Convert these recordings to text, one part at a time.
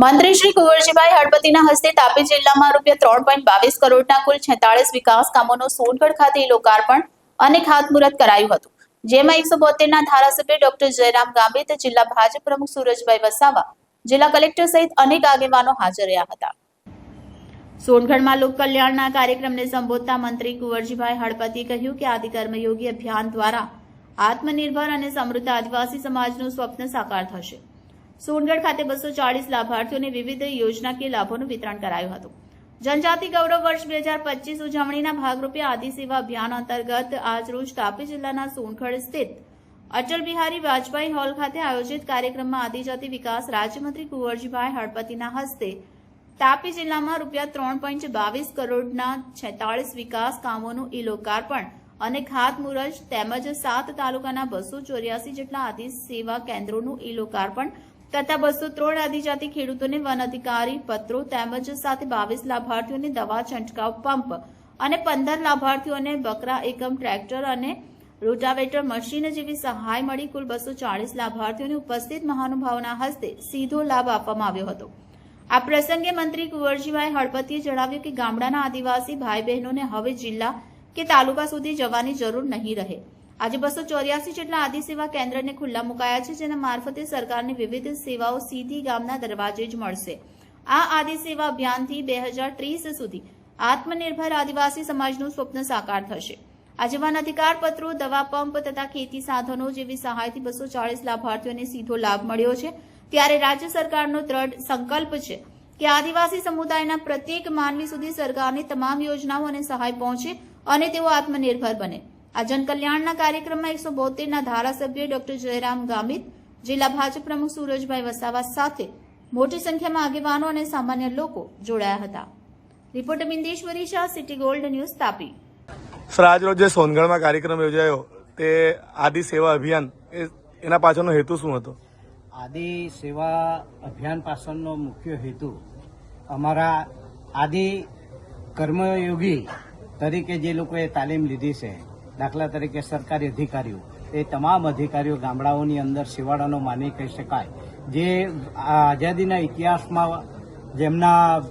મંત્રી શ્રી કુંવરજીભાઈ હળપતિના હસ્તે તાપી જિલ્લામાં ₹3.22 કરોડના કુલ 46 વિકાસ કામોનું સોનગઢ ખાતે લોકાર્પણ અને ખાતમુહૂર્ત કરાયું હતું, જેમાં 172ના ધારાસભ્ય ડોક્ટર જયરામ ગામિત, જિલ્લા ભાજપ પ્રમુખ સુરજભાઈ વસાવા, જિલ્લા કલેક્ટર સહિત અનેક આગેવાનો હાજર રહ્યા હતા। સોનગઢમાં લોક કલ્યાણના કાર્યક્રમને સંબોધતા મંત્રી કુંવરજીભાઈ હળપતિએ કહ્યું કે આદિ કર્મયોગી અભિયાન દ્વારા આત્મનિર્ભર અને સમૃદ્ધ આદિવાસી સમાજનું સ્વપ્ન સાકાર થશે। સોનગઢ ખાતે 240 લાભાર્થીઓને વિવિધ યોજનાકીય લાભોનું વિતરણ કરાયું હતું। જનજાતિ ગૌરવ વર્ષ 2025 ઉજવણીના ભાગરૂપે આદિ સેવા અભિયાન અંતર્ગત આજરોજ તાપી જિલ્લાના સોનગઢ સ્થિત અટલ બિહારી વાજપેયી હોલ ખાતે આયોજિત કાર્યક્રમમાં આદિજાતિ વિકાસ રાજ્યમંત્રી કુંવરજીભાઈ હળપતિના હસ્તે તાપી જિલ્લામાં ₹3.22 કરોડના 46 વિકાસ કામોનું ઈ-લોકાર્પણ અને ખાતમુહૂર્ત તેમજ 7 તાલુકાના 284 જેટલા આદિ સેવા કેન્દ્રોનું ઈ-લોકાર્પણ તથા 203 આદિજાતિ ખેડૂતોને વન અધિકારી પત્રો તેમજ સાથે 22 લાભાર્થીઓને દવા છંટકાવ પંપ અને 15 લાભાર્થીઓને બકરા એકમ ટ્રેક્ટર અને રોટાવેટર મશીન જેવી સહાય મળી કુલ 240 લાભાર્થીઓને ઉપસ્થિત મહાનુભાવોના હસ્તે સીધો લાભ આપવામાં આવ્યો હતો। આ પ્રસંગે મંત્રી કુંવરજીભાઈ હળપતિએ જણાવ્યું કે ગામડાના આદિવાસી ભાઈ બહેનોને હવે જિલ્લા કે તાલુકા સુધી જવાની જરૂર નહીં રહે। આજે 284 જેટલા આદિ સેવા કેન્દ્રને ખુલ્લા મુકાયા છે, જેના મારફતે સરકારની વિવિધ સેવાઓ સીધી ગામના દરવાજે જ મળશે। આ આદિ સેવા અભિયાનથી 2030 સુધી આત્મનિર્ભર આદિવાસી સમાજનું સ્વપ્ન સાકાર થશે। આજે વન અધિકાર પત્રો, દવા પંપ તથા ખેતી સાધનો જેવી સહાયથી 240 લાભાર્થીઓને સીધો લાભ મળ્યો છે। ત્યારે રાજ્ય સરકારનો દ્રઢ સંકલ્પ છે કે આદિવાસી સમુદાયના પ્રત્યેક માનવી સુધી સરકારની તમામ યોજનાઓ અને સહાય પહોંચે અને તેઓ આત્મનિર્ભર બને। આ જનકલ્યાણના કાર્યક્રમમાં 172ના ધારાસભ્ય ડોક્ટર જયરામ ગામિત, જિલ્લા ભાજપ પ્રમુખ સુરજભાઈ વસાવા સાથે મોટી સંખ્યામાં આગેવાનો અને સામાન્ય લોકો જોડાયા હતા। Reporter Bindeshwari Shah, city gold news, Tapi. Sir, આજ રોજ જે સોનગઢમાં કાર્યક્રમ યોજાયો તે આદિ સેવા અભિયાન, એના પાછળનો હેતુ શું હતો? આદિ સેવા અભિયાન પાછળનો મુખ્ય હેતુ અમારા આદિ કર્મયોગી તરીકે જે લોકોએ તાલીમ લીધી છે, દાખલા તરીકે સરકારી અધિકારીઓ, એ તમામ અધિકારીઓ ગામડાઓની અંદર શિવાળાનો માની કહી શકાય, જે આઝાદીના ઇતિહાસમાં જેમના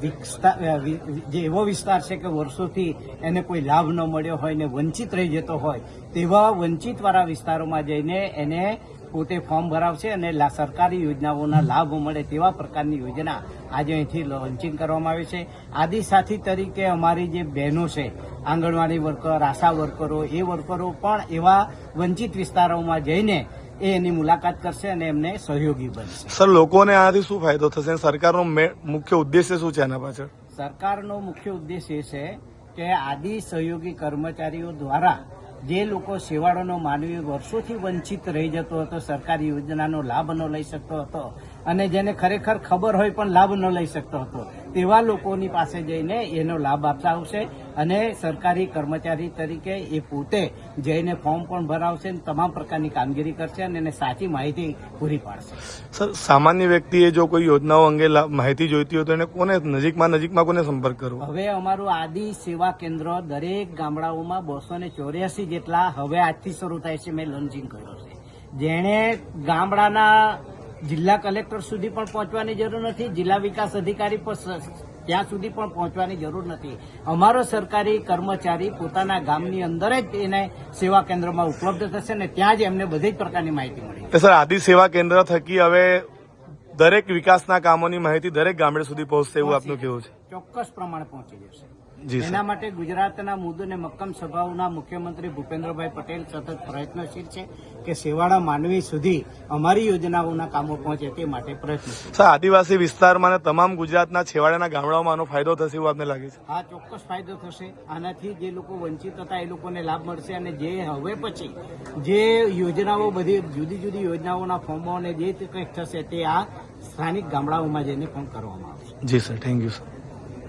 જે એવો વિસ્તાર છે કે વર્ષોથી એને કોઈ લાભ ન મળ્યો હોય ને વંચિત રહી જતો હોય, તેવા વંચિતવાળા વિસ્તારોમાં જઈને એને પોતે ફોર્મ ભરાવશે અને સરકારી યોજનાઓના લાભ મળે તેવા પ્રકારની યોજના આજે અહીંથી લોન્ચિંગ કરવામાં આવી છે। આદિસાથી તરીકે અમારી જે બહેનો છે, આંગણવાડી વર્કર, આશા વર્કરો, એ વર્કરો પણ એવા વંચિત વિસ્તારોમાં જઈને એની મુલાકાત કરશે અને એમને સહયોગી બનશે। સર, લોકોને આનાથી શું ફાયદો થશે? સરકારનો મુખ્ય ઉદ્દેશ્ય શું છે આના પાછળ? સરકારનો મુખ્ય ઉદ્દેશ એ છે કે આદિ સહયોગી કર્મચારીઓ દ્વારા જે લોકો શેવાળાનો માનવી વર્ષોથી વંચિત રહી જતો હતો, સરકારી યોજનાનો લાભ ન લઈ શકતો હતો અને જેને ખરેખર ખબર હોય પણ લાભ ન લઈ શકતો હતો, તેવા લોકોની પાસે જઈને એનો લાભ આપતા આવશે અને સરકારી કર્મચારી તરીકે એ પોતે જઈને ફોર્મ પણ ભરાવશે અને તમામ પ્રકારની કામગીરી કરશે અને એને સાચી માહિતી પૂરી પાડશે। સર, સામાન્ય વ્યક્તિએ જો કોઈ યોજનાઓ અંગે માહિતી જોઈતી હોય તો એને કોને નજીકમાં કોને સંપર્ક કરવો? હવે અમારું આદિ સેવા કેન્દ્ર દરેક ગામડાઓમાં 284 જેટલા હવે આજથી શરૂ થાય છે, મેં લોન્ચિંગ કર્યો છે, જેણે ગામડાના જિલ્લા કલેક્ટર સુધી પણ પહોંચવાની જરૂર નથી, જિલ્લા વિકાસ અધિકારી પણ ત્યાં સુધી પણ પહોંચવાની જરૂર નથી। અમારો સરકારી કર્મચારી પોતાના ગામની અંદર જ એને સેવા કેન્દ્રમાં ઉપલબ્ધ થશે અને ત્યાં જ એમને બધી જ પ્રકારની માહિતી મળી। સર, આદિ સેવા કેન્દ્ર થકી હવે દરેક વિકાસના કામોની માહિતી દરેક ગામડે સુધી પહોંચશે એવું આપનું કહેવું છે? ચોક્કસ પ્રમાણે પહોંચી જશે। જી, એના માટે ગુજરાતના મૃદુ અને મક્કમ સ્વભાવના મુખ્યમંત્રી ભૂપેન્દ્રભાઈ પટેલ સતત પ્રયત્નશીલ છે કે શેવાળા માનવી સુધી અમારી યોજનાઓના કામો પહોંચે તે માટે પ્રયત્નશીલ। સર, આદિવાસી વિસ્તારમાં તમામ ગુજરાતના છેવાડાના ગામડાઓમાં આનો ફાયદો થશે એવું આપને લાગે છે? હા, ચોક્કસ ફાયદો થશે। આનાથી જે લોકો વંચિત હતા એ લોકોને લાભ મળશે અને જે હવે પછી જે યોજનાઓ, બધી જુદી જુદી યોજનાઓના ફોર્મો અને જે કંઈક થશે તે આ સ્થાનિક ગામડાઓમાં જઈને પણ કરવામાં આવશે। જી સર, થેન્ક યુ સર।